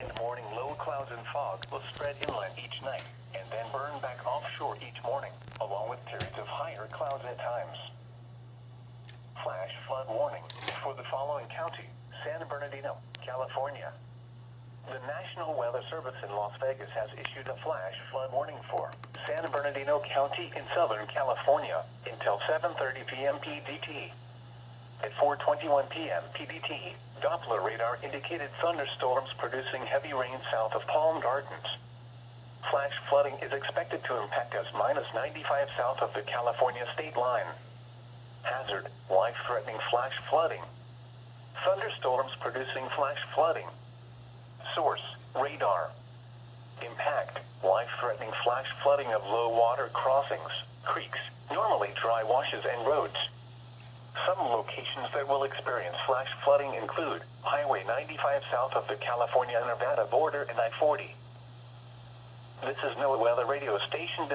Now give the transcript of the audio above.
In the morning, low clouds and fog will spread inland each night and then burn back offshore each morning, along with periods of higher clouds at times. Flash flood warning for the following county: San Bernardino, California. The National Weather Service in Las Vegas has issued a flash flood warning for San Bernardino County in Southern California until 7:30 p.m. PDT. At 4:21 p.m. PDT, Doppler radar indicated thunderstorms producing heavy rain south of Palm Gardens. Flash flooding is expected to impact us -95 south of the California state line. Hazard: life-threatening flash flooding. Thunderstorms producing flash flooding. Source: radar. Impact: life-threatening flash flooding of low water crossings, creeks, normally dry washes and roads. Some locations that will experience flash flooding include Highway 95 south of the California-Nevada border and I-40. This is NOAA Weather Radio Station